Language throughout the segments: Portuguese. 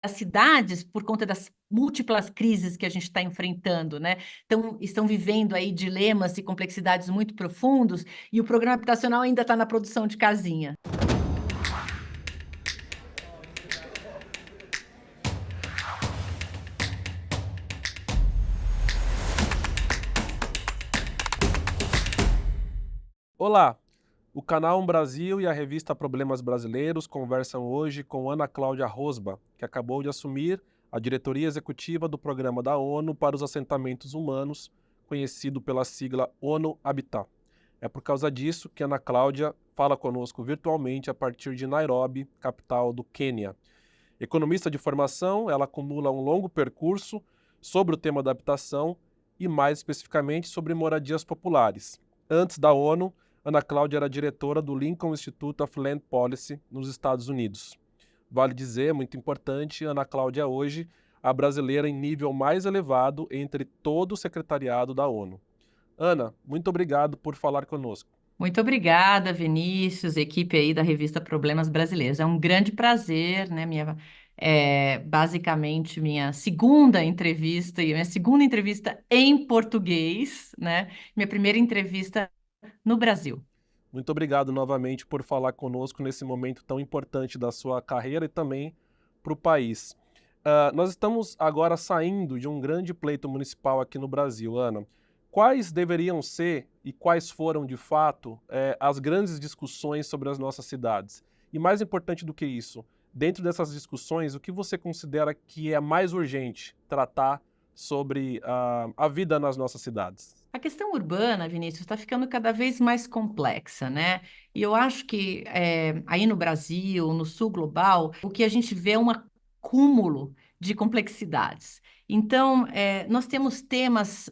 as cidades, por conta das múltiplas crises que a gente está enfrentando, né? Então, estão vivendo aí dilemas e complexidades muito profundos, e o programa habitacional ainda está na produção de casinha. Olá, o canal Brasil e a revista Problemas Brasileiros conversam hoje com Ana Cláudia Rosba, que acabou de assumir a diretoria executiva do Programa da ONU para os Assentamentos Humanos, conhecido pela sigla ONU Habitat. É por causa disso que Ana Cláudia fala conosco virtualmente a partir de Nairobi, capital do Quênia. Economista de formação, ela acumula um longo percurso sobre o tema da habitação e, mais especificamente, sobre moradias populares. Antes da ONU, Ana Cláudia era diretora do Lincoln Institute of Land Policy nos Estados Unidos. Vale dizer, muito importante, Ana Cláudia é hoje a brasileira em nível mais elevado entre todo o secretariado da ONU. Ana, muito obrigado por falar conosco. Muito obrigada, Vinícius, equipe aí da revista Problemas Brasileiros. É um grande prazer, né? Basicamente minha segunda entrevista e minha segunda entrevista em português, né? Minha primeira entrevista no Brasil. Muito obrigado novamente por falar conosco nesse momento tão importante da sua carreira e também para o país. Nós estamos agora saindo de um grande pleito municipal aqui no Brasil, Ana. Quais deveriam ser e quais foram, de fato, as grandes discussões sobre as nossas cidades? E mais importante do que isso, dentro dessas discussões, o que você considera que é mais urgente tratar sobre a vida nas nossas cidades? A questão urbana, Vinícius, está ficando cada vez mais complexa, né? E eu acho que aí no Brasil, no sul global, o que a gente vê é um acúmulo de complexidades. Então, nós temos temas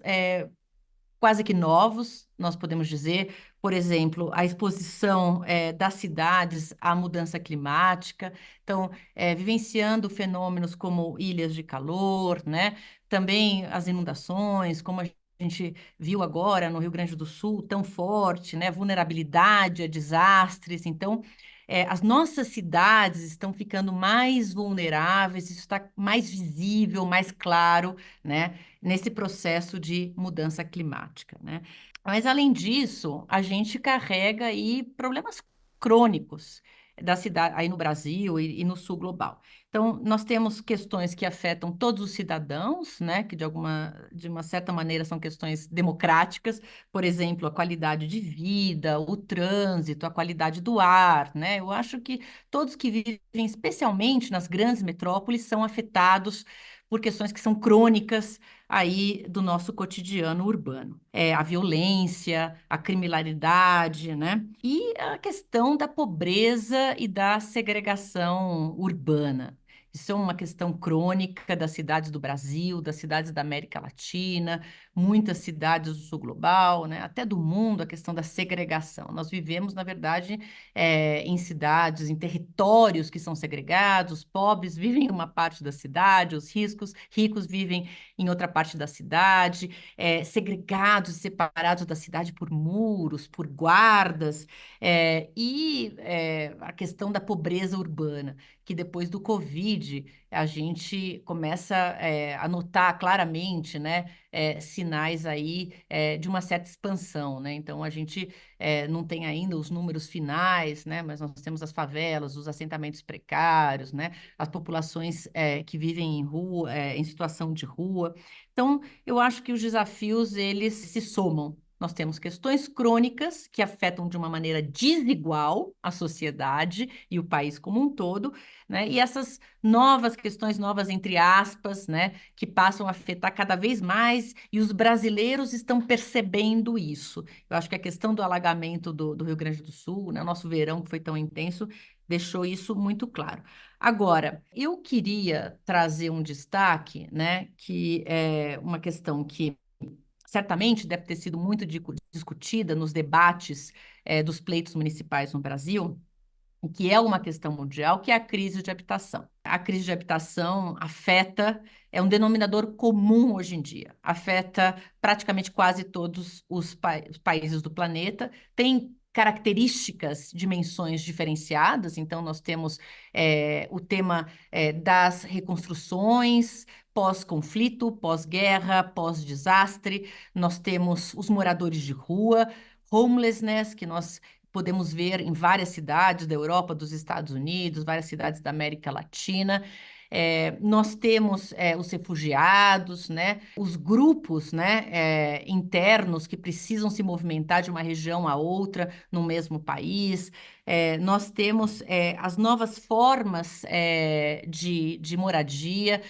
quase que novos, nós podemos dizer, por exemplo, a exposição das cidades à mudança climática, então, vivenciando fenômenos como ilhas de calor, né? Também as inundações, como a gente viu agora no Rio Grande do Sul, tão forte, né? Vulnerabilidade a desastres. Então, as nossas cidades estão ficando mais vulneráveis, isso está mais visível, mais claro, né? Nesse processo de mudança climática, né? Mas, além disso, a gente carrega aí problemas crônicos da cidade, aí no Brasil e no sul global. Então, nós temos questões que afetam todos os cidadãos, né, que de uma certa maneira são questões democráticas, por exemplo, a qualidade de vida, o trânsito, a qualidade do ar, né? Eu acho que todos que vivem, especialmente nas grandes metrópoles, são afetados por questões que são crônicas aí do nosso cotidiano urbano. A violência, a criminalidade, né? E a questão da pobreza e da segregação urbana. Isso é uma questão crônica das cidades do Brasil, das cidades da América Latina, muitas cidades do sul global, né? Até do mundo, a questão da segregação. Nós vivemos, na verdade, em cidades, em territórios que são segregados, os pobres vivem em uma parte da cidade, os ricos vivem em outra parte da cidade, segregados e separados da cidade por muros, por guardas, a questão da pobreza urbana, que depois do Covid a gente começa a notar claramente, né, sinais aí de uma certa expansão, né? Então a gente não tem ainda os números finais, né? Mas nós temos as favelas, os assentamentos precários, né? As populações que vivem em rua, em situação de rua. Então, eu acho que os desafios, eles se somam. Nós temos questões crônicas que afetam de uma maneira desigual a sociedade e o país como um todo, né? E essas novas questões, novas entre aspas, né? Que passam a afetar cada vez mais, e os brasileiros estão percebendo isso. Eu acho que a questão do alagamento do Rio Grande do Sul, né? O nosso verão que foi tão intenso, deixou isso muito claro. Agora, eu queria trazer um destaque, né, que é uma questão que certamente deve ter sido muito discutida nos debates dos pleitos municipais no Brasil, que é uma questão mundial, que é a crise de habitação. A crise de habitação afeta, é um denominador comum hoje em dia, afeta praticamente quase todos os países do planeta, tem características, dimensões diferenciadas. Então, nós temos o tema das reconstruções, pós-conflito, pós-guerra, pós-desastre. Nós temos os moradores de rua, homelessness, que nós podemos ver em várias cidades da Europa, dos Estados Unidos, várias cidades da América Latina. Nós temos os refugiados, né, os grupos, né, internos que precisam se movimentar de uma região a outra no mesmo país. Nós temos as novas formas de moradia,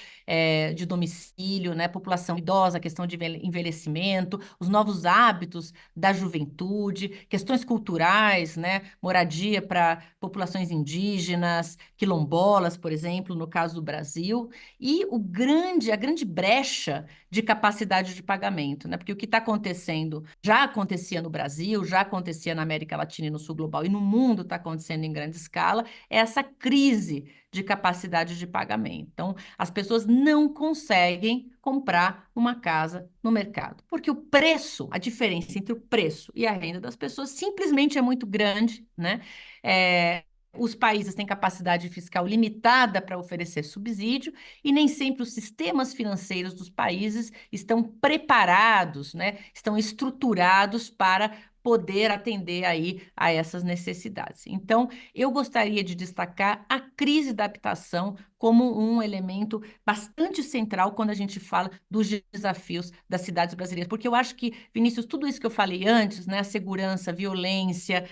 de domicílio, né, população idosa, questão de envelhecimento, os novos hábitos da juventude, questões culturais, né, moradia para populações indígenas, quilombolas, por exemplo, no caso do Brasil, e a grande brecha de capacidade de pagamento, né? Porque o que está acontecendo já acontecia no Brasil, já acontecia na América Latina e no Sul Global, e no mundo está acontecendo em grande escala, é essa crise de capacidade de pagamento. Então, as pessoas não conseguem comprar uma casa no mercado, porque o preço, a diferença entre o preço e a renda das pessoas simplesmente é muito grande, né? É, os países têm capacidade fiscal limitada para oferecer subsídio e nem sempre os sistemas financeiros dos países estão preparados, né? Estão estruturados para poder atender aí a essas necessidades. Então, eu gostaria de destacar a crise da habitação como um elemento bastante central quando a gente fala dos desafios das cidades brasileiras, porque eu acho que, Vinícius, tudo isso que eu falei antes, né, a segurança, a violência,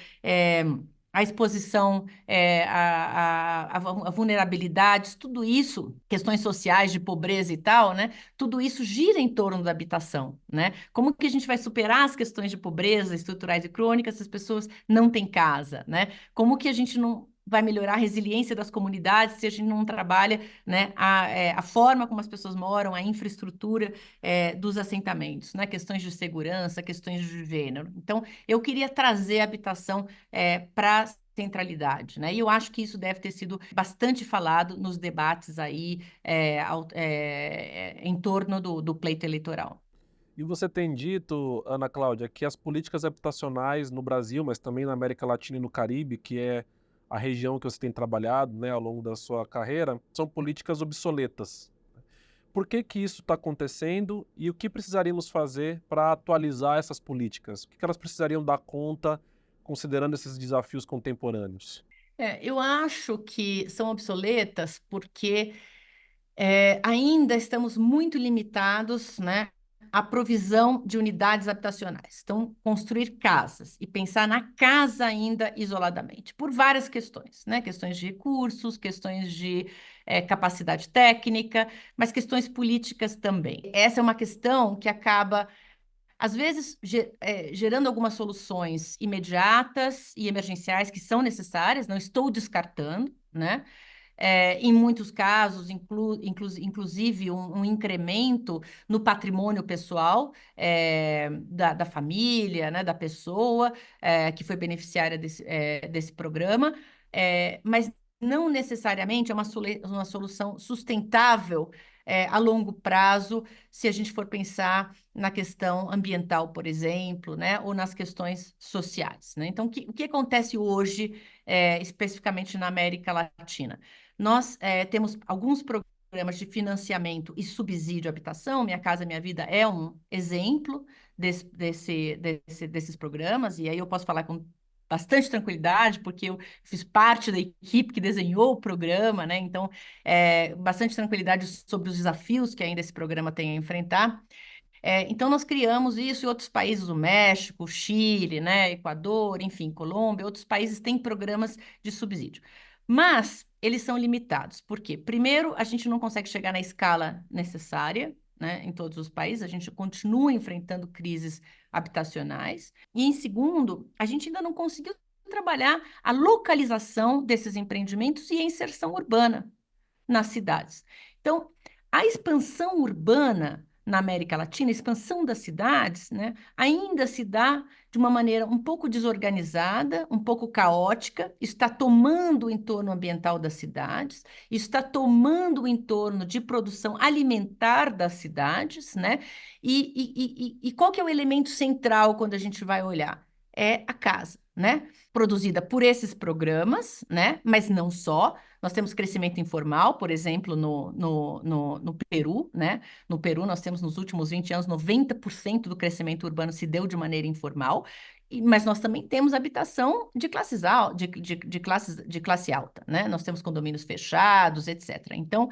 a exposição, a vulnerabilidades, tudo isso, questões sociais de pobreza e tal, né? Tudo isso gira em torno da habitação, né? Como que a gente vai superar as questões de pobreza estruturais e crônicas se as pessoas não têm casa, né? Como que a gente não vai melhorar a resiliência das comunidades se a gente não trabalha, né, a forma como as pessoas moram, a infraestrutura dos assentamentos, né? Questões de segurança, questões de gênero. Então, eu queria trazer a habitação para centralidade, né? E eu acho que isso deve ter sido bastante falado nos debates aí em torno do pleito eleitoral. E você tem dito, Ana Cláudia, que as políticas habitacionais no Brasil, mas também na América Latina e no Caribe, que é a região que você tem trabalhado, né, ao longo da sua carreira, são políticas obsoletas. Por que que isso está acontecendo e o que precisaríamos fazer para atualizar essas políticas? O que que elas precisariam dar conta, considerando esses desafios contemporâneos? Eu acho que são obsoletas porque ainda estamos muito limitados, né, à provisão de unidades habitacionais. Então, construir casas e pensar na casa ainda isoladamente, por várias questões, né? Questões de recursos, questões de capacidade técnica, mas questões políticas também. Essa é uma questão que acaba às vezes, gerando algumas soluções imediatas e emergenciais que são necessárias, não estou descartando, né? Em muitos casos, inclusive um incremento no patrimônio pessoal da família, né, da pessoa que foi beneficiária desse programa, mas não necessariamente é uma solução sustentável a longo prazo, se a gente for pensar na questão ambiental, por exemplo, né, ou nas questões sociais, né? Então, o que acontece hoje, especificamente na América Latina? Nós temos alguns programas de financiamento e subsídio à habitação. Minha Casa Minha Vida é um exemplo desses programas, e aí eu posso falar com bastante tranquilidade, porque eu fiz parte da equipe que desenhou o programa, né? Então, bastante tranquilidade sobre os desafios que ainda esse programa tem a enfrentar. Então, nós criamos isso em outros países, o México, o Chile, né, Equador, enfim, Colômbia, outros países têm programas de subsídio. Mas eles são limitados. Por quê? Primeiro, a gente não consegue chegar na escala necessária, né, em todos os países, a gente continua enfrentando crises habitacionais. E, em segundo, a gente ainda não conseguiu trabalhar a localização desses empreendimentos e a inserção urbana nas cidades. Então, a expansão urbana na América Latina, a expansão das cidades, né, ainda se dá de uma maneira um pouco desorganizada, um pouco caótica, está tomando o entorno ambiental das cidades, está tomando o entorno de produção alimentar das cidades, né? E qual que é o elemento central quando a gente vai olhar? É a casa. né? Produzida por esses programas, né? Mas não só. Nós temos crescimento informal, por exemplo, no Peru, né? No Peru, nós temos nos últimos 20 anos, 90% do crescimento urbano se deu de maneira informal. Mas nós também temos habitação de classes de classe alta, né? Nós temos condomínios fechados, etc. Então,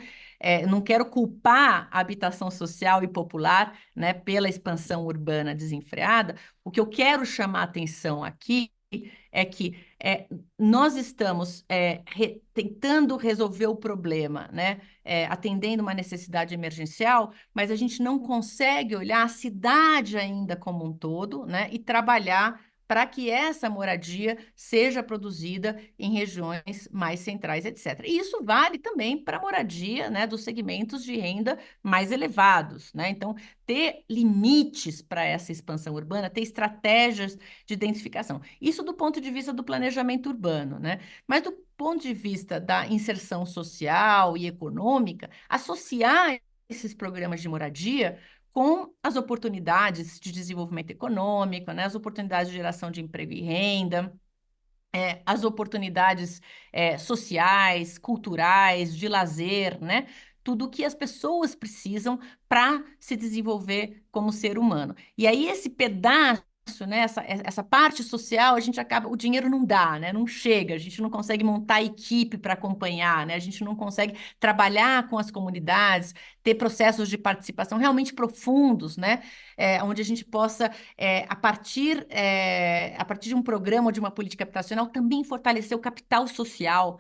não quero culpar a habitação social e popular, né, pela expansão urbana desenfreada. O que eu quero chamar a atenção aqui é que nós estamos tentando resolver o problema, né? Atendendo uma necessidade emergencial, mas a gente não consegue olhar a cidade ainda como um todo, né? E trabalhar para que essa moradia seja produzida em regiões mais centrais, etc. E isso vale também para a moradia, né, dos segmentos de renda mais elevados, né? Então, ter limites para essa expansão urbana, ter estratégias de densificação. Isso do ponto de vista do planejamento urbano, né? Mas do ponto de vista da inserção social e econômica, associar esses programas de moradia com as oportunidades de desenvolvimento econômico, né? As oportunidades de geração de emprego e renda, as oportunidades sociais, culturais, de lazer, né? Tudo o que as pessoas precisam para se desenvolver como ser humano. E aí, esse pedaço, né, essa parte social, a gente acaba, o dinheiro não dá, né? Não chega, a gente não consegue montar equipe para acompanhar, né? A gente não consegue trabalhar com as comunidades, ter processos de participação realmente profundos, né? Onde a gente possa a partir de um programa ou de uma política habitacional, também fortalecer o capital social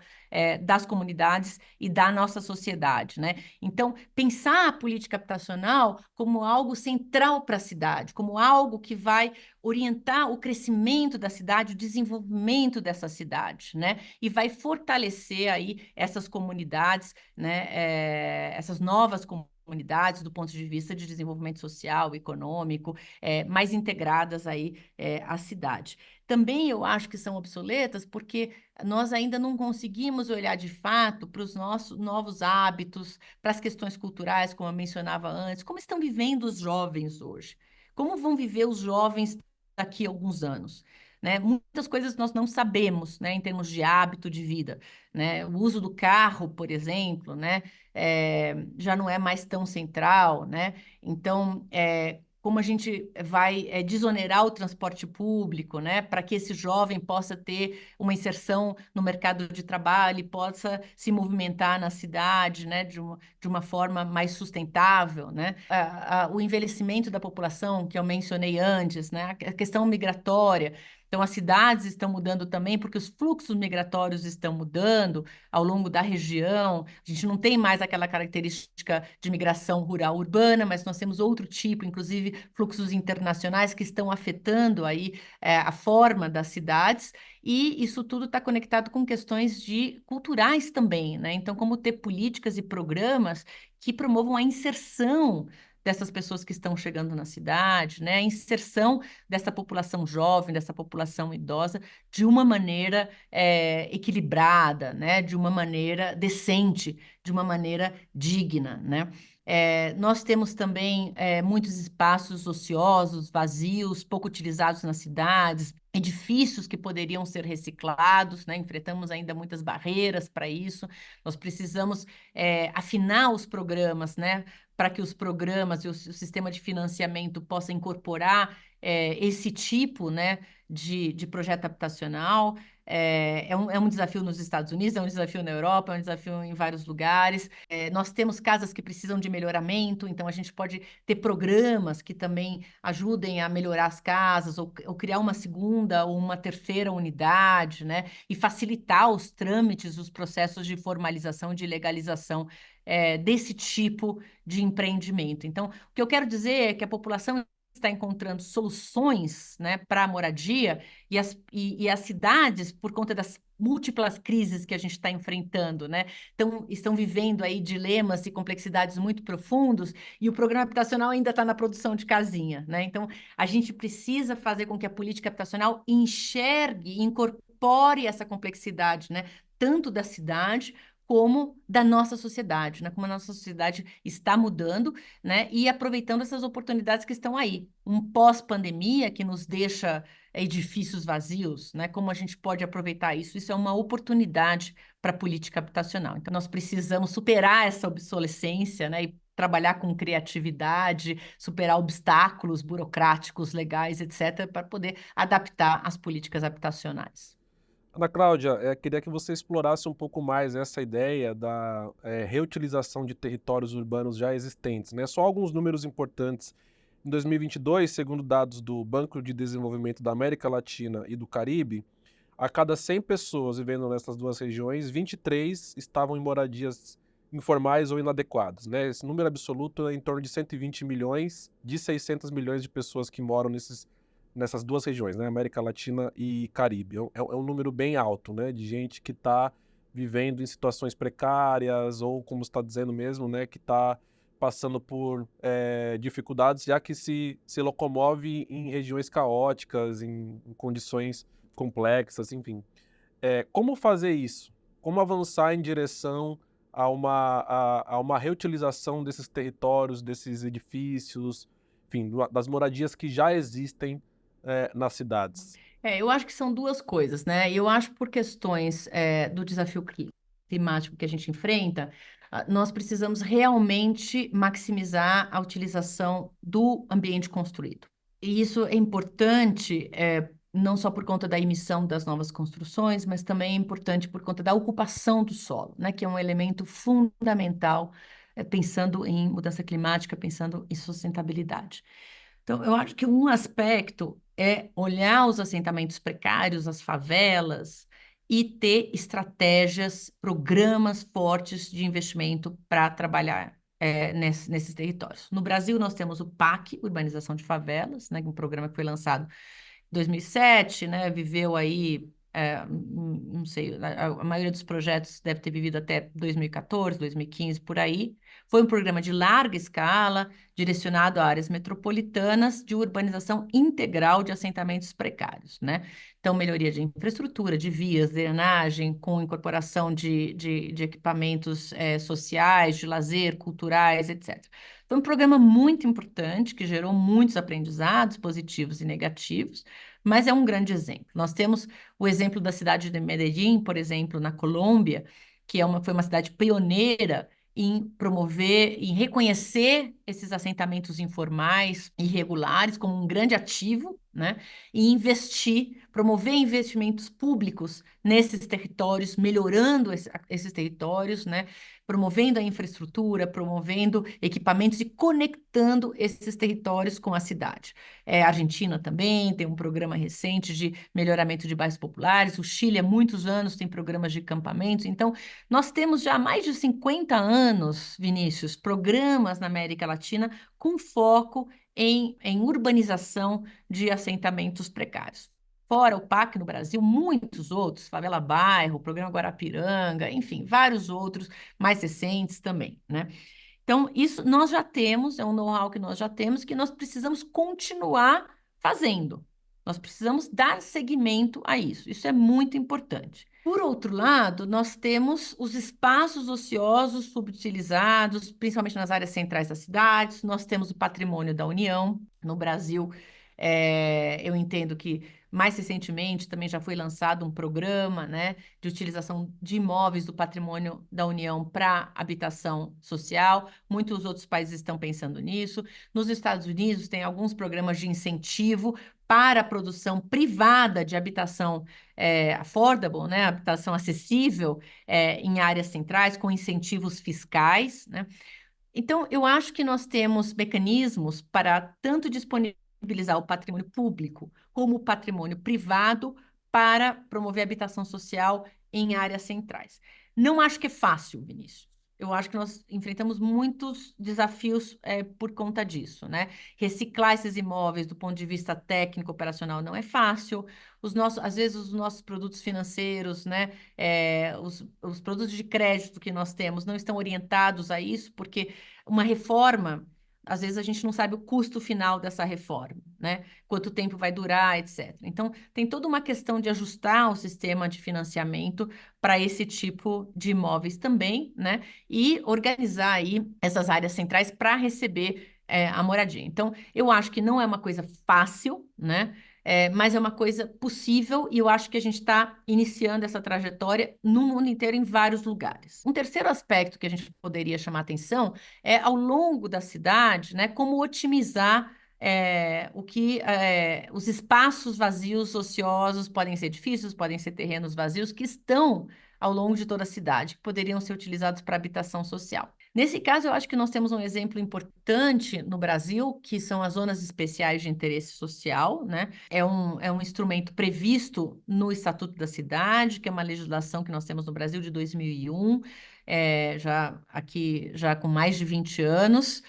das comunidades e da nossa sociedade, né? Então, pensar a política habitacional como algo central para a cidade, como algo que vai orientar o crescimento da cidade, o desenvolvimento dessa cidade, né? E vai fortalecer aí essas comunidades, né? Essas novas comunidades do ponto de vista de desenvolvimento social, econômico, mais integradas aí à cidade. Também eu acho que são obsoletas porque nós ainda não conseguimos olhar de fato para os nossos novos hábitos, para as questões culturais, como eu mencionava antes, como estão vivendo os jovens hoje, como vão viver os jovens daqui a alguns anos. Né? Muitas coisas nós não sabemos, né, em termos de hábito de vida, né? O uso do carro, por exemplo, né, já não é mais tão central, né? Então, como a gente vai desonerar o transporte público, né, para que esse jovem possa ter uma inserção no mercado de trabalho e possa se movimentar na cidade, né, de uma forma mais sustentável, né? O envelhecimento da população, que eu mencionei antes, né, a questão migratória. Então, as cidades estão mudando também, porque os fluxos migratórios estão mudando ao longo da região. A gente não tem mais aquela característica de migração rural urbana, mas nós temos outro tipo, inclusive fluxos internacionais que estão afetando aí a forma das cidades. E isso tudo está conectado com questões culturais também, né? Então, como ter políticas e programas que promovam a inserção dessas pessoas que estão chegando na cidade, né? A inserção dessa população jovem, dessa população idosa, de uma maneira equilibrada, né? De uma maneira decente, de uma maneira digna, né? Nós temos também muitos espaços ociosos, vazios, pouco utilizados nas cidades, edifícios que poderiam ser reciclados, né? Enfrentamos ainda muitas barreiras para isso. Nós precisamos afinar os programas, né? Para que os programas e o sistema de financiamento possa incorporar esse tipo, né, de projeto habitacional. É um desafio nos Estados Unidos, é um desafio na Europa, é um desafio em vários lugares. Nós temos casas que precisam de melhoramento, então a gente pode ter programas que também ajudem a melhorar as casas, ou criar uma segunda ou uma terceira unidade, né? E facilitar os trâmites, os processos de formalização e de legalização desse tipo de empreendimento. Então, o que eu quero dizer é que a população está encontrando soluções, né, para a moradia e as cidades, por conta das múltiplas crises que a gente está enfrentando, né, estão vivendo aí dilemas e complexidades muito profundos e o programa habitacional ainda está na produção de casinha, né? Então, a gente precisa fazer com que a política habitacional enxergue e incorpore essa complexidade, né, tanto da cidade como da nossa sociedade, né? Como a nossa sociedade está mudando, né? E aproveitando essas oportunidades que estão aí. Um pós-pandemia que nos deixa edifícios vazios, né? Como a gente pode aproveitar isso? Isso é uma oportunidade para a política habitacional. Então, nós precisamos superar essa obsolescência, né? E trabalhar com criatividade, superar obstáculos burocráticos, legais, etc., para poder adaptar as políticas habitacionais. Ana Cláudia, queria que você explorasse um pouco mais essa ideia da reutilização de territórios urbanos já existentes, né? Só alguns números importantes. Em 2022, segundo dados do Banco de Desenvolvimento da América Latina e do Caribe, a cada 100 pessoas vivendo nessas duas regiões, 23 estavam em moradias informais ou inadequadas, né? Esse número absoluto é em torno de 120 milhões de 600 milhões de pessoas que moram nessas duas regiões, né? América Latina e Caribe. É um número bem alto, né? De gente que está vivendo em situações precárias ou, como está dizendo mesmo, né? Que está passando por dificuldades, já que se locomove em regiões caóticas, em condições complexas, enfim. Como fazer isso? Como avançar em direção a uma reutilização desses territórios, desses edifícios, enfim, das moradias que já existem nas cidades? Eu acho que são duas coisas, né? Eu acho por questões do desafio climático que a gente enfrenta, nós precisamos realmente maximizar a utilização do ambiente construído. E isso é importante, não só por conta da emissão das novas construções, mas também é importante por conta da ocupação do solo, né? Que é um elemento fundamental, pensando em mudança climática, pensando em sustentabilidade. Então, eu acho que um aspecto é olhar os assentamentos precários, as favelas, e ter estratégias, programas fortes de investimento para trabalhar nesses territórios. No Brasil, nós temos o PAC, Urbanização de Favelas, né, um programa que foi lançado 2007, né? Viveu aí, não sei, a maioria dos projetos deve ter vivido até 2014, 2015, por aí. Foi um programa de larga escala, direcionado a áreas metropolitanas de urbanização integral de assentamentos precários, né? Então, melhoria de infraestrutura, de vias, drenagem, com incorporação de equipamentos sociais, de lazer, culturais, etc. Foi um programa muito importante que gerou muitos aprendizados positivos e negativos, mas é um grande exemplo. Nós temos o exemplo da cidade de Medellín, por exemplo, na Colômbia, que foi uma cidade pioneira em promover, em reconhecer esses assentamentos informais, irregulares, como um grande ativo, né? E investir, promover investimentos públicos nesses territórios, melhorando esses territórios, né? Promovendo a infraestrutura, promovendo equipamentos e conectando esses territórios com a cidade. A Argentina também tem um programa recente de melhoramento de bairros populares. O Chile, há muitos anos, tem programas de acampamentos. Então, nós temos já há mais de 50 anos, Vinícius, programas na América Latina com foco em urbanização de assentamentos precários. Fora o PAC no Brasil, muitos outros, Favela Bairro, Programa Guarapiranga, enfim, vários outros mais recentes também, né? Então, isso nós já temos, é um know-how que nós já temos, que nós precisamos continuar fazendo. Nós precisamos dar seguimento a isso. Isso é muito importante. Por outro lado, nós temos os espaços ociosos subutilizados, principalmente nas áreas centrais das cidades. Nós temos o patrimônio da União. No Brasil, eu entendo que mais recentemente também já foi lançado um programa, né, de utilização de imóveis do patrimônio da União para habitação social. Muitos outros países estão pensando nisso. Nos Estados Unidos, tem alguns programas de incentivo para a produção privada de habitação affordable, né, habitação acessível em áreas centrais, com incentivos fiscais, né? Então, eu acho que nós temos mecanismos para tanto disponibilizar o patrimônio público como o patrimônio privado para promover habitação social em áreas centrais. Não acho que é fácil, Vinícius. Eu acho que nós enfrentamos muitos desafios por conta disso, né? Reciclar esses imóveis do ponto de vista técnico, operacional, não é fácil. Às vezes, os nossos produtos financeiros, né? Os produtos de crédito que nós temos não estão orientados a isso, porque uma reforma às vezes a gente não sabe o custo final dessa reforma, né? Quanto tempo vai durar, etc. Então, tem toda uma questão de ajustar o sistema de financiamento para esse tipo de imóveis também, né? E organizar aí essas áreas centrais para receber a moradia. Então, eu acho que não é uma coisa fácil, né? Mas é uma coisa possível e eu acho que a gente está iniciando essa trajetória no mundo inteiro, em vários lugares. Um terceiro aspecto que a gente poderia chamar atenção é, ao longo da cidade, né, como otimizar os espaços vazios ociosos, podem ser edifícios, podem ser terrenos vazios, que estão ao longo de toda a cidade, que poderiam ser utilizados para habitação social. Nesse caso, eu acho que nós temos um exemplo importante no Brasil, que são as zonas especiais de interesse social, né? É um instrumento previsto no Estatuto da Cidade, que é uma legislação que nós temos no Brasil de 2001, já com mais de 20 anos,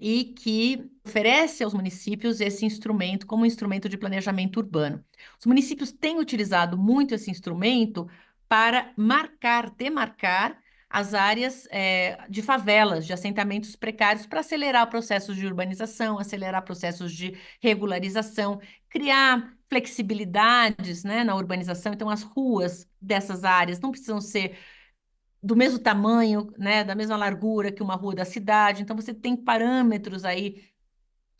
e que oferece aos municípios esse instrumento como instrumento de planejamento urbano. Os municípios têm utilizado muito esse instrumento para demarcar as áreas de favelas, de assentamentos precários, para acelerar processos de urbanização, acelerar processos de regularização, criar flexibilidades, né, na urbanização. Então, as ruas dessas áreas não precisam ser do mesmo tamanho, né, da mesma largura que uma rua da cidade. Então, você tem parâmetros aí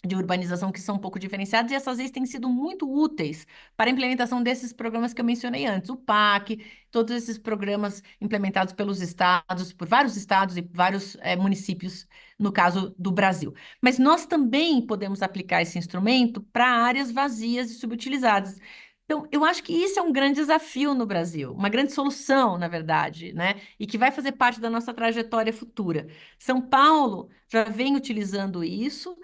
de urbanização que são um pouco diferenciados, e essas leis têm sido muito úteis para a implementação desses programas que eu mencionei antes, o PAC, todos esses programas implementados pelos estados, por vários estados e vários municípios, no caso do Brasil. Mas nós também podemos aplicar esse instrumento para áreas vazias e subutilizadas. Então, eu acho que isso é um grande desafio no Brasil, uma grande solução, na verdade, né? E que vai fazer parte da nossa trajetória futura. São Paulo já vem utilizando isso,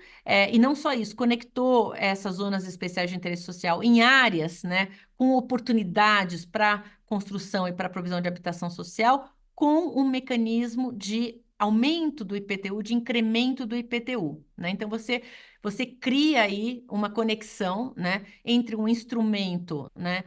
e não só isso, conectou essas zonas especiais de interesse social em áreas, né, com oportunidades para construção e para provisão de habitação social, com um mecanismo de aumento do IPTU, de incremento do IPTU, né? Então, você cria aí uma conexão, né, entre um instrumento, né,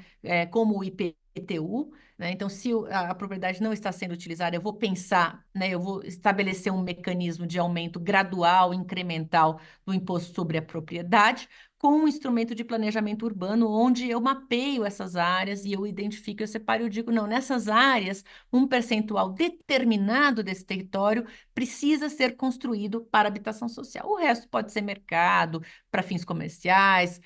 como o IPTU, né? Então, se a propriedade não está sendo utilizada, eu vou pensar, né, eu vou estabelecer um mecanismo de aumento gradual, incremental do imposto sobre a propriedade, com um instrumento de planejamento urbano, onde eu mapeio essas áreas e eu identifico, eu separo e eu digo, não, nessas áreas, um percentual determinado desse território precisa ser construído para habitação social. O resto pode ser mercado, para fins comerciais,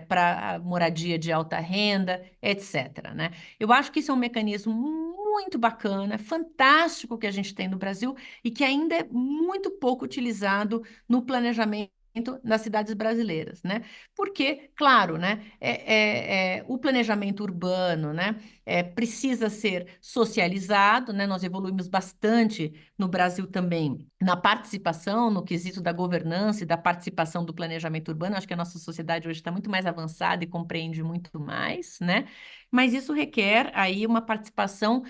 para moradia de alta renda, etc., né? Eu acho que isso é um mecanismo muito bacana, fantástico que a gente tem no Brasil e que ainda é muito pouco utilizado no planejamento das cidades brasileiras, né? Porque, claro, né, o planejamento urbano, né, precisa ser socializado, né? Nós evoluímos bastante no Brasil também na participação, no quesito da governança e da participação do planejamento urbano. Acho que a nossa sociedade hoje está muito mais avançada e compreende muito mais, né? Mas isso requer aí uma participação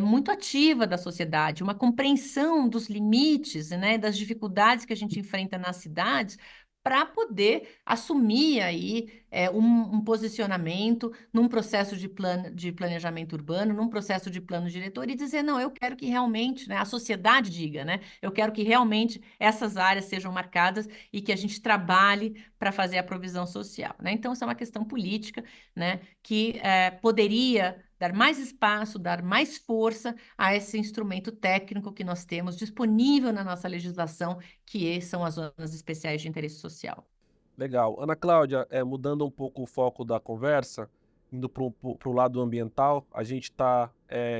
muito ativa da sociedade, uma compreensão dos limites, né, das dificuldades que a gente enfrenta nas cidades, para poder assumir aí um posicionamento num processo de planejamento urbano, num processo de plano diretor e dizer, não, eu quero que realmente, né, a sociedade diga, né, eu quero que realmente essas áreas sejam marcadas e que a gente trabalhe para fazer a provisão social, né? Então, isso é uma questão política, né, que poderia dar mais espaço, dar mais força a esse instrumento técnico que nós temos disponível na nossa legislação, que são as zonas especiais de interesse social. Legal. Ana Cláudia, mudando um pouco o foco da conversa, indo para o lado ambiental, a gente está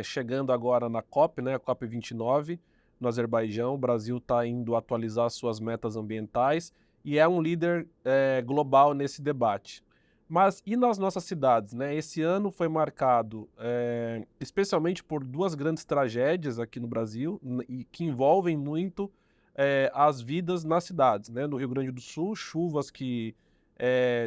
chegando agora na COP, né, COP 29, no Azerbaijão. O Brasil está indo atualizar suas metas ambientais e é um líder global nesse debate. Mas e nas nossas cidades, né? Esse ano foi marcado especialmente por duas grandes tragédias aqui no Brasil e que envolvem muito as vidas nas cidades, né? No Rio Grande do Sul, chuvas que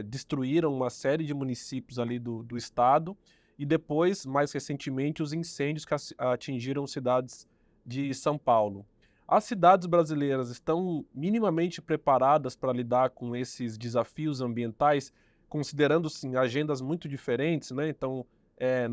destruíram uma série de municípios ali do estado e depois, mais recentemente, os incêndios que atingiram cidades de São Paulo. As cidades brasileiras estão minimamente preparadas para lidar com esses desafios ambientais, considerando sim agendas muito diferentes, né? Então,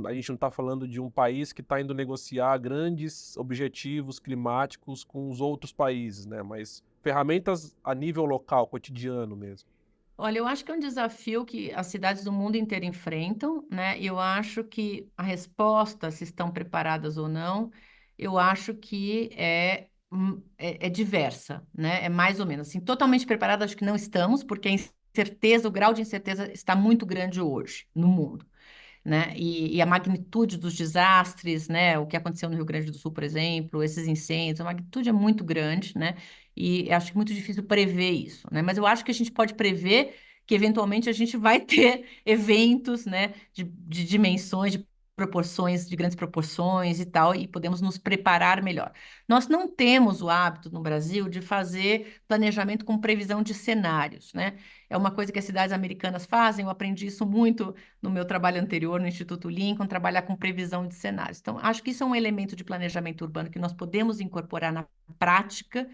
A gente não está falando de um país que está indo negociar grandes objetivos climáticos com os outros países, né? Mas ferramentas a nível local, cotidiano mesmo. Olha, eu acho que é um desafio que as cidades do mundo inteiro enfrentam, né? Eu acho que a resposta, se estão preparadas ou não, eu acho que é diversa, né? É mais ou menos assim, totalmente preparada, acho que não estamos, porque a incerteza, o grau de incerteza está muito grande hoje no mundo, né? E a magnitude dos desastres, né? O que aconteceu no Rio Grande do Sul, por exemplo, esses incêndios, a magnitude é muito grande, né? E acho que é muito difícil prever isso, né? Mas eu acho que a gente pode prever que eventualmente a gente vai ter eventos, né? De dimensões, de proporções, de grandes proporções e tal, e podemos nos preparar melhor. Nós não temos o hábito no Brasil de fazer planejamento com previsão de cenários, né? É uma coisa que as cidades americanas fazem, eu aprendi isso muito no meu trabalho anterior no Instituto Lincoln, trabalhar com previsão de cenários. Então, acho que isso é um elemento de planejamento urbano que nós podemos incorporar na prática,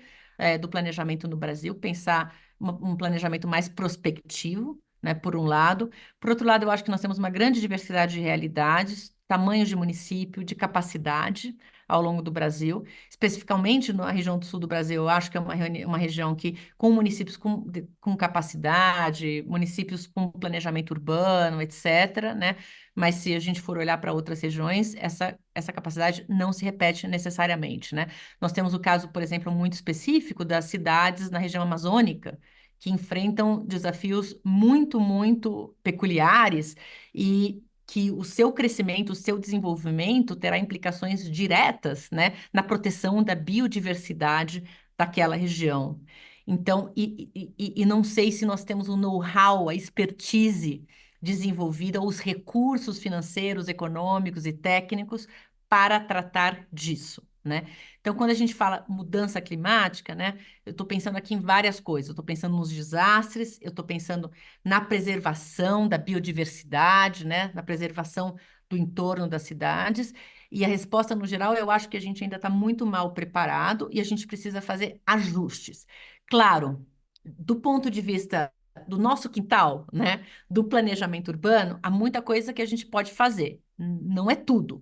do planejamento no Brasil, pensar um planejamento mais prospectivo, né, por um lado. Por outro lado, eu acho que nós temos uma grande diversidade de realidades, tamanhos de município, de capacidade ao longo do Brasil, especificamente na região do sul do Brasil, eu acho que é uma região que, com municípios com capacidade, municípios com planejamento urbano, etc., né? Mas se a gente for olhar para outras regiões, essa capacidade não se repete necessariamente, né? Nós temos o caso, por exemplo, muito específico das cidades na região amazônica, que enfrentam desafios muito, muito peculiares e que o seu crescimento, o seu desenvolvimento terá implicações diretas, né, na proteção da biodiversidade daquela região. Então, e não sei se nós temos o know-how, a expertise desenvolvida, ou os recursos financeiros, econômicos e técnicos para tratar disso, né? Então, quando a gente fala mudança climática, né, eu estou pensando aqui em várias coisas. Eu estou pensando nos desastres, eu estou pensando na preservação da biodiversidade, né, na preservação do entorno das cidades. E a resposta, no geral, eu acho que a gente ainda está muito mal preparado e a gente precisa fazer ajustes. Claro, do ponto de vista do nosso quintal, né, do planejamento urbano, há muita coisa que a gente pode fazer. Não é tudo.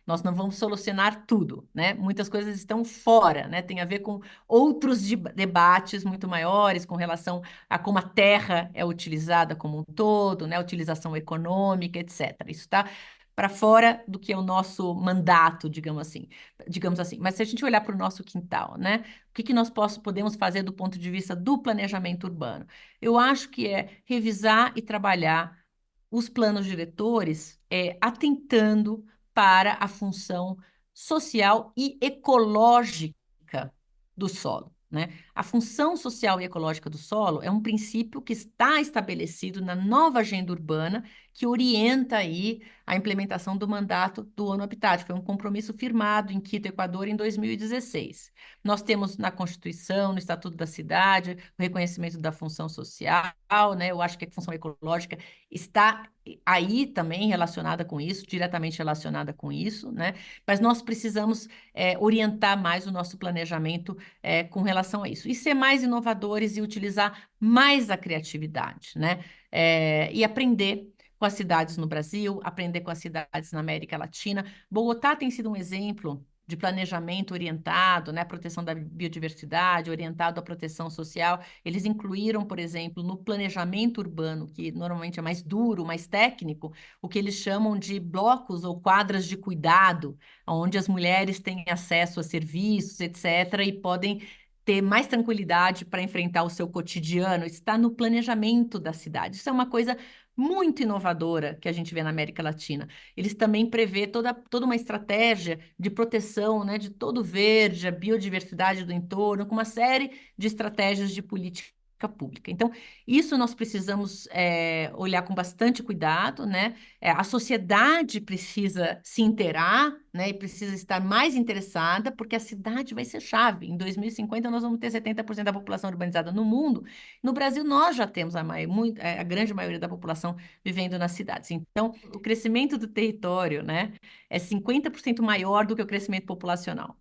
Nós não vamos solucionar tudo, né? Muitas coisas estão fora, né? Tem a ver com outros debates muito maiores com relação a como a terra é utilizada como um todo, né? Utilização econômica, etc. Isso está para fora do que é o nosso mandato, digamos assim. Mas se a gente olhar para o nosso quintal, né? O que que nós podemos fazer do ponto de vista do planejamento urbano? Eu acho que é revisar e trabalhar os planos diretores atentando para a função social e ecológica do solo, né? A função social e ecológica do solo é um princípio que está estabelecido na nova agenda urbana que orienta aí a implementação do mandato do ONU Habitat. Foi um compromisso firmado em Quito, Equador, em 2016. Nós temos na Constituição, no Estatuto da Cidade, o reconhecimento da função social, né? Eu acho que a função ecológica está aí também relacionada com isso, diretamente relacionada com isso, né? Mas nós precisamos orientar mais o nosso planejamento com relação a isso. E ser mais inovadores e utilizar mais a criatividade, né? E aprender com as cidades no Brasil, aprender com as cidades na América Latina. Bogotá tem sido um exemplo de planejamento orientado, né, à proteção da biodiversidade, orientado à proteção social. Eles incluíram, por exemplo, no planejamento urbano, que normalmente é mais duro, mais técnico, o que eles chamam de blocos ou quadras de cuidado, onde as mulheres têm acesso a serviços, etc., e podem ter mais tranquilidade para enfrentar o seu cotidiano. Está no planejamento da cidade. Isso é uma coisa muito inovadora que a gente vê na América Latina. Eles também prevê toda uma estratégia de proteção, né, de todo o verde, a biodiversidade do entorno, com uma série de estratégias de política pública. Então, isso nós precisamos olhar com bastante cuidado, né? A sociedade precisa se inteirar, né? E precisa estar mais interessada, porque a cidade vai ser chave. Em 2050, nós vamos ter 70% da população urbanizada no mundo. No Brasil, nós já temos a grande maioria da população vivendo nas cidades. Então, o crescimento do território, né, é 50% maior do que o crescimento populacional.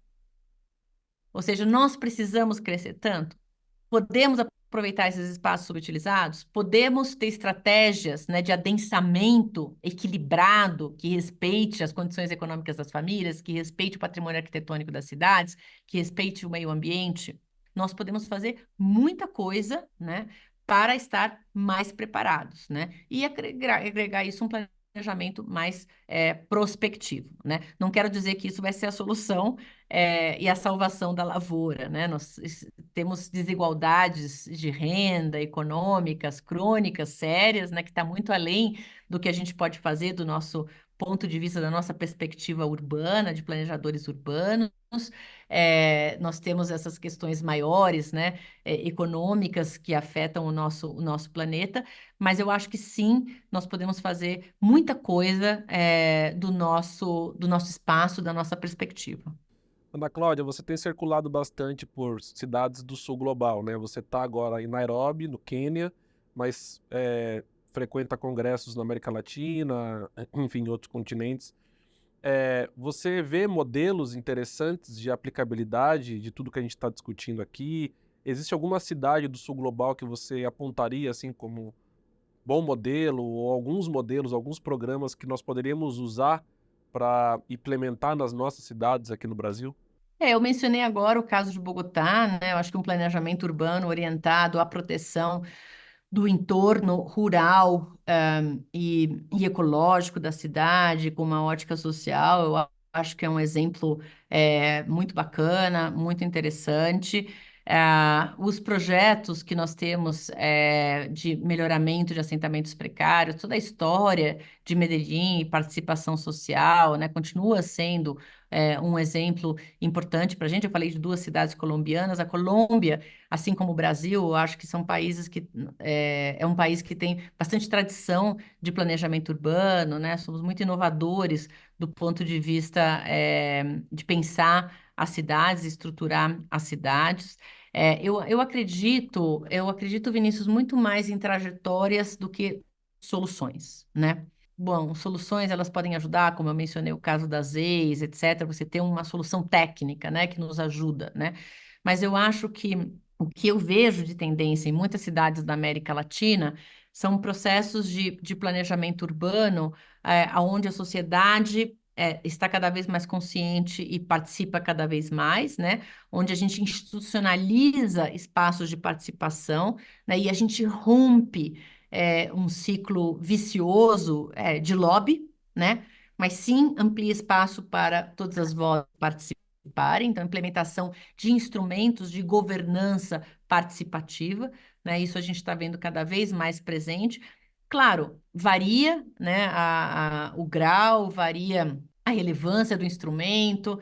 Ou seja, nós precisamos crescer tanto, podemos aproveitar esses espaços subutilizados? Podemos ter estratégias, né, de adensamento equilibrado, que respeite as condições econômicas das famílias, que respeite o patrimônio arquitetônico das cidades, que respeite o meio ambiente? Nós podemos fazer muita coisa, né, para estar mais preparados, né? E agregar isso um planejamento mais prospectivo, né? Não quero dizer que isso vai ser a solução e a salvação da lavoura, né? Nós temos desigualdades de renda, econômicas, crônicas, sérias, né? Que está muito além do que a gente pode fazer do nosso ponto de vista, da nossa perspectiva urbana, de planejadores urbanos. Nós temos essas questões maiores, né? Econômicas que afetam o nosso planeta, mas eu acho que sim, nós podemos fazer muita coisa do nosso espaço, da nossa perspectiva. Ana Cláudia, você tem circulado bastante por cidades do sul global, né? Você está agora em Nairobi, no Quênia, mas frequenta congressos na América Latina, enfim, em outros continentes. Você vê modelos interessantes de aplicabilidade de tudo que a gente está discutindo aqui? Existe alguma cidade do sul global que você apontaria assim como bom modelo, ou alguns modelos, alguns programas que nós poderíamos usar para implementar nas nossas cidades aqui no Brasil? Eu mencionei agora o caso de Bogotá, né? Eu acho que um planejamento urbano orientado à proteção do entorno rural, e ecológico da cidade, com uma ótica social, acho que é um exemplo muito bacana, muito interessante. Os projetos que nós temos de melhoramento de assentamentos precários, toda a história de Medellín e participação social, né, continua sendo um exemplo importante para a gente. Eu falei de duas cidades colombianas. A Colômbia, assim como o Brasil, eu acho que são países que é um país que tem bastante tradição de planejamento urbano, né? Somos muito inovadores do ponto de vista de pensar as cidades, estruturar as cidades. Eu acredito, Vinícius, muito mais em trajetórias do que soluções, né? Bom, soluções elas podem ajudar, como eu mencionei o caso das EIs, etc. Você tem uma solução técnica, né, que nos ajuda, né? Mas eu acho que o que eu vejo de tendência em muitas cidades da América Latina são processos de planejamento urbano, onde a sociedade está cada vez mais consciente e participa cada vez mais, né? Onde a gente institucionaliza espaços de participação, né? E a gente rompe um ciclo vicioso de lobby, né? Mas sim amplia espaço para todas as vozes participarem. Então, implementação de instrumentos de governança participativa, né? Isso a gente está vendo cada vez mais presente. Claro, varia, né? O grau, varia a relevância do instrumento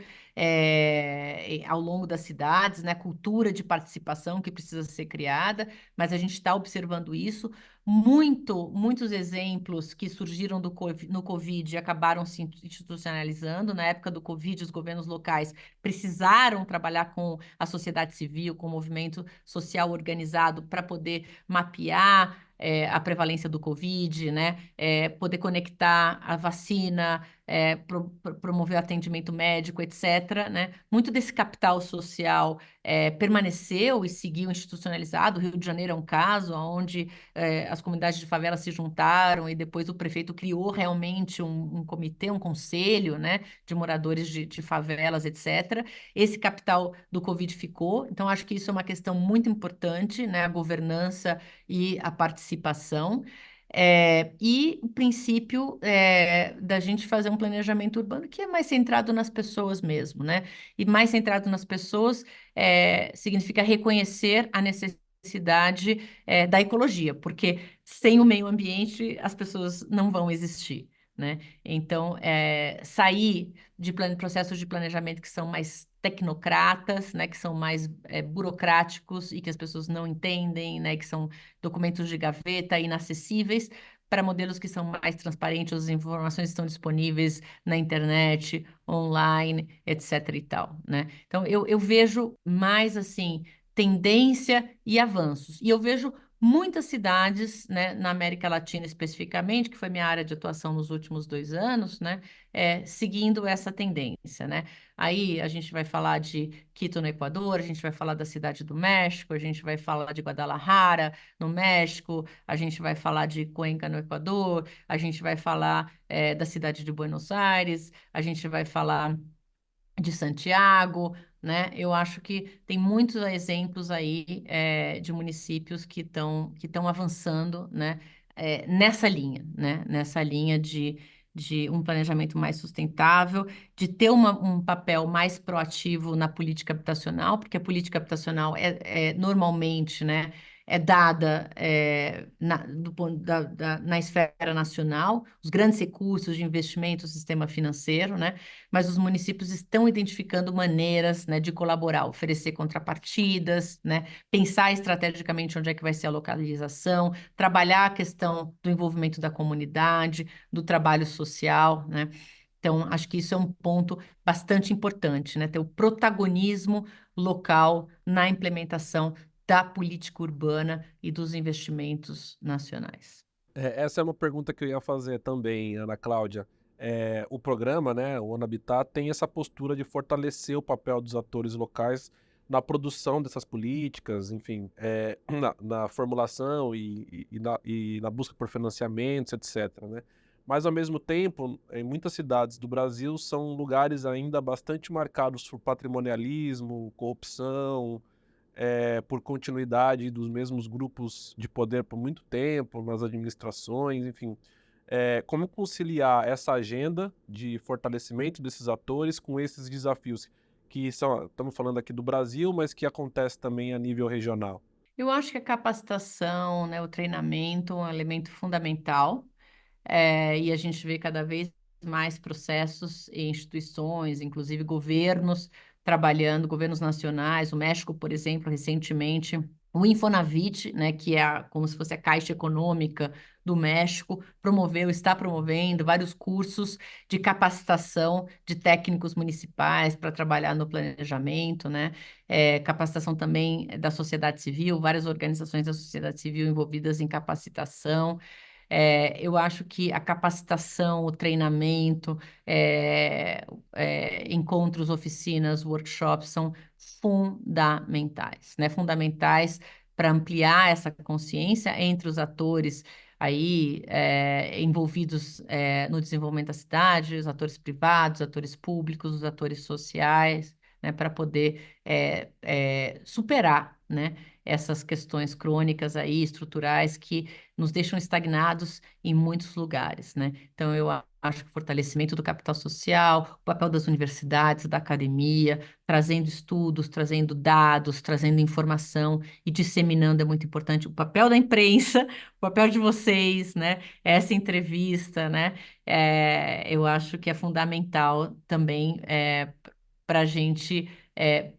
ao longo das cidades, né? Cultura de participação que precisa ser criada, mas a gente está observando isso. Muitos exemplos que surgiram no Covid e acabaram se institucionalizando. Na época do Covid, os governos locais precisaram trabalhar com a sociedade civil, com o movimento social organizado para poder mapear a prevalência do Covid, né? Poder conectar a vacina, promover o atendimento médico, etc., né? Muito desse capital social permaneceu e seguiu institucionalizado. O Rio de Janeiro é um caso onde as comunidades de favela se juntaram e depois o prefeito criou realmente um comitê, um conselho, né, de moradores de favelas, etc. Esse capital do Covid ficou, então acho que isso é uma questão muito importante, né, a governança e a participação. E o princípio da gente fazer um planejamento urbano que é mais centrado nas pessoas mesmo, né? E mais centrado nas pessoas significa reconhecer a necessidade da ecologia, porque sem o meio ambiente as pessoas não vão existir, né? Então, sair de processos de planejamento que são mais tecnocratas, né, que são mais burocráticos e que as pessoas não entendem, né, que são documentos de gaveta inacessíveis, para modelos que são mais transparentes, as informações estão disponíveis na internet, online, etc. e tal, né? Então, eu vejo mais assim tendência e avanços. E eu vejo muitas cidades, né, na América Latina especificamente, que foi minha área de atuação nos últimos 2 anos, né, seguindo essa tendência, né? Aí a gente vai falar de Quito no Equador, a gente vai falar da Cidade do México, a gente vai falar de Guadalajara no México, a gente vai falar de Cuenca no Equador, a gente vai falar da cidade de Buenos Aires, a gente vai falar de Santiago, né? Eu acho que tem muitos exemplos aí de municípios que estão avançando, né? Nessa linha, né? Nessa linha de um planejamento mais sustentável, de ter um papel mais proativo na política habitacional, porque a política habitacional normalmente, né? É dada na esfera nacional, os grandes recursos de investimento, o sistema financeiro, né? Mas os municípios estão identificando maneiras, né, de colaborar, oferecer contrapartidas, né, pensar estrategicamente onde é que vai ser a localização, trabalhar a questão do envolvimento da comunidade, do trabalho social, né? Então, acho que isso é um ponto bastante importante, né? Ter o protagonismo local na implementação da política urbana e dos investimentos nacionais. Essa é uma pergunta que eu ia fazer também, Ana Cláudia. O programa, né, o ONU Habitat, tem essa postura de fortalecer o papel dos atores locais na produção dessas políticas, enfim, na formulação e na busca por financiamentos, etc., né? Mas, ao mesmo tempo, em muitas cidades do Brasil são lugares ainda bastante marcados por patrimonialismo, corrupção, por continuidade dos mesmos grupos de poder por muito tempo, nas administrações, enfim. Como conciliar essa agenda de fortalecimento desses atores com esses desafios que são, estamos falando aqui do Brasil, mas que acontece também a nível regional? Eu acho que a capacitação, né, o treinamento é um elemento fundamental. E a gente vê cada vez mais processos e instituições, inclusive governos, trabalhando, governos nacionais. O México, por exemplo, recentemente, o Infonavit, né, que é como se fosse a Caixa Econômica do México, está promovendo vários cursos de capacitação de técnicos municipais para trabalhar no planejamento, né? Capacitação também da sociedade civil, várias organizações da sociedade civil envolvidas em capacitação. Eu acho que a capacitação, o treinamento, encontros, oficinas, workshops são fundamentais, né? Fundamentais para ampliar essa consciência entre os atores aí envolvidos no desenvolvimento da cidade, os atores privados, os atores públicos, os atores sociais, né? Para poder superar, né? Essas questões crônicas aí, estruturais, que nos deixam estagnados em muitos lugares, né? Então, acho que o fortalecimento do capital social, o papel das universidades, da academia, trazendo estudos, trazendo dados, trazendo informação e disseminando é muito importante. O papel da imprensa, o papel de vocês, né? Essa entrevista, né? Eu acho que é fundamental também para a gente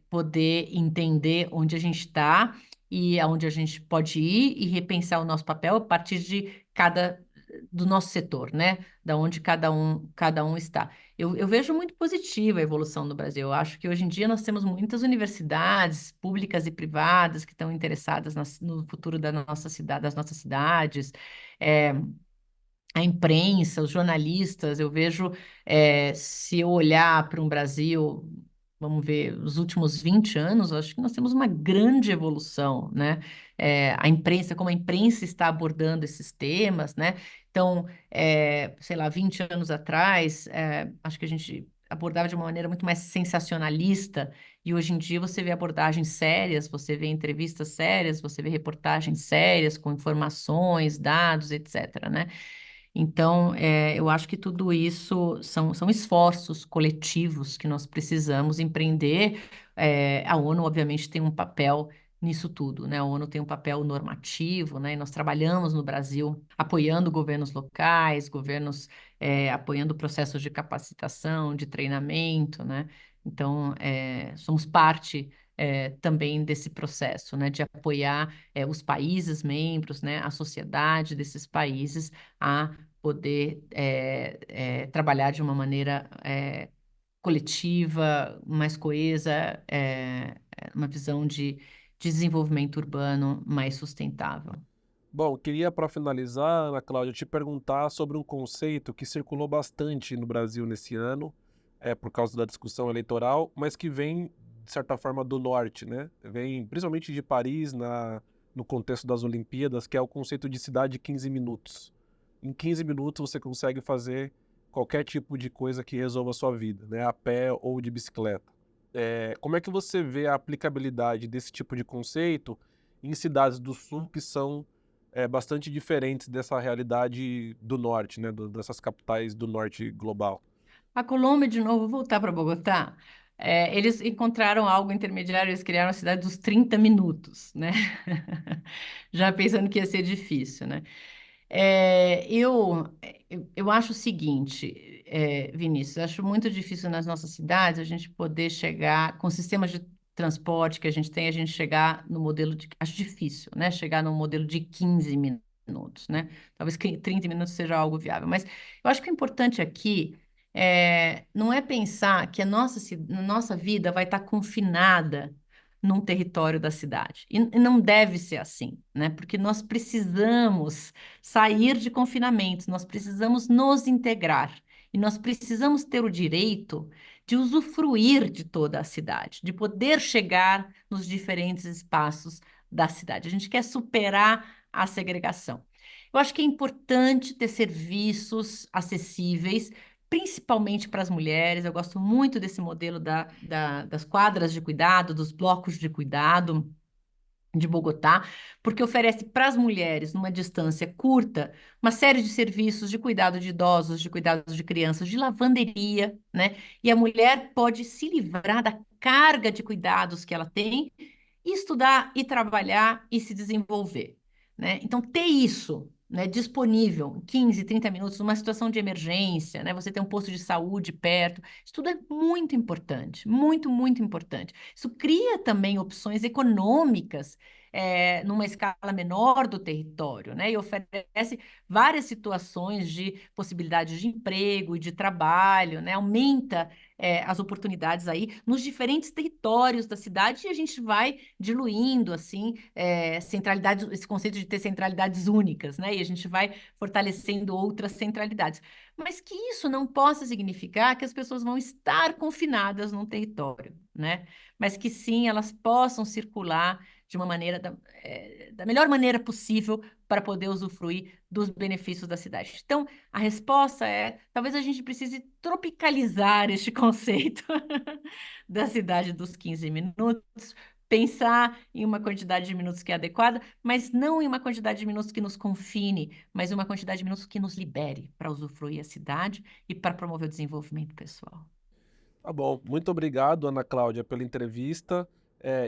poder entender onde a gente está e aonde a gente pode ir e repensar o nosso papel a partir de do nosso setor, né? Da onde cada um está. Eu vejo muito positiva a evolução no Brasil. Eu acho que hoje em dia nós temos muitas universidades públicas e privadas que estão interessadas no futuro da nossa cidade, das nossas cidades. É, a imprensa, os jornalistas, eu vejo, se eu olhar para um Brasil, vamos ver, os últimos 20 anos, eu acho que nós temos uma grande evolução, né? A imprensa, como a imprensa está abordando esses temas, né? Então, sei lá, 20 anos atrás, acho que a gente abordava de uma maneira muito mais sensacionalista, e hoje em dia você vê abordagens sérias, você vê entrevistas sérias, você vê reportagens sérias, com informações, dados, etc., né? Então, eu acho que tudo isso são esforços coletivos que nós precisamos empreender. A ONU, obviamente, tem um papel nisso tudo, né? A ONU tem um papel normativo, né? E nós trabalhamos no Brasil apoiando governos locais, governos apoiando processos de capacitação, de treinamento, né? Então, somos parte também desse processo, né? De apoiar os países membros, né? A sociedade desses países a poder trabalhar de uma maneira coletiva, mais coesa, uma visão de desenvolvimento urbano mais sustentável. Bom, queria para finalizar, Ana Cláudia, te perguntar sobre um conceito que circulou bastante no Brasil nesse ano, por causa da discussão eleitoral, mas que vem, de certa forma, do norte, né? Vem principalmente de Paris, no contexto das Olimpíadas, que é o conceito de cidade de 15 minutos. Em 15 minutos você consegue fazer qualquer tipo de coisa que resolva a sua vida, né? A pé ou de bicicleta. Como é que você vê a aplicabilidade desse tipo de conceito em cidades do sul que são bastante diferentes dessa realidade do norte, né? Dessas capitais do norte global? A Colômbia, de novo, vou voltar para Bogotá. Eles encontraram algo intermediário, eles criaram a cidade dos 30 minutos, né? Já pensando que ia ser difícil, né? Eu acho o seguinte, Vinícius, acho muito difícil nas nossas cidades a gente poder chegar, com sistemas de transporte que a gente tem, a gente chegar no modelo de. Acho difícil, né? Chegar no modelo de 15 minutos, né? Talvez 30 minutos seja algo viável. Mas eu acho que o importante aqui não é pensar que a nossa vida vai estar confinada num território da cidade. E não deve ser assim, né? Porque nós precisamos sair de confinamentos, nós precisamos nos integrar e nós precisamos ter o direito de usufruir de toda a cidade, de poder chegar nos diferentes espaços da cidade. A gente quer superar a segregação. Eu acho que é importante ter serviços acessíveis, principalmente para as mulheres. Eu gosto muito desse modelo das quadras de cuidado, dos blocos de cuidado de Bogotá, porque oferece para as mulheres, numa distância curta, uma série de serviços de cuidado de idosos, de cuidados de crianças, de lavanderia, né? E a mulher pode se livrar da carga de cuidados que ela tem e estudar e trabalhar e se desenvolver, né? Então, ter isso, né, disponível em 15, 30 minutos, numa situação de emergência, né? Você ter um posto de saúde perto, isso tudo é muito importante, muito, muito importante. Isso cria também opções econômicas, numa escala menor do território, né? E oferece várias situações de possibilidades de emprego e de trabalho, né? Aumenta, as oportunidades aí nos diferentes territórios da cidade e a gente vai diluindo, assim, centralidades, esse conceito de ter centralidades únicas, né? E a gente vai fortalecendo outras centralidades. Mas que isso não possa significar que as pessoas vão estar confinadas num território, né? Mas que sim, elas possam circular de uma maneira, da melhor maneira possível para poder usufruir dos benefícios da cidade. Então, a resposta é: talvez a gente precise tropicalizar este conceito da cidade dos 15 minutos, pensar em uma quantidade de minutos que é adequada, mas não em uma quantidade de minutos que nos confine, mas em uma quantidade de minutos que nos libere para usufruir a cidade e para promover o desenvolvimento pessoal. Tá bom. Muito obrigado, Ana Cláudia, pela entrevista,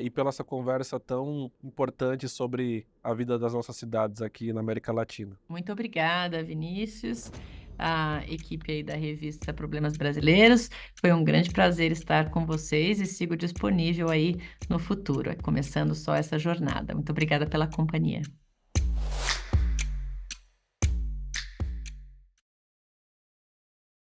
e pela essa conversa tão importante sobre a vida das nossas cidades aqui na América Latina. Muito obrigada, Vinícius, a equipe aí da revista Problemas Brasileiros. Foi um grande prazer estar com vocês e sigo disponível aí no futuro, começando só essa jornada. Muito obrigada pela companhia.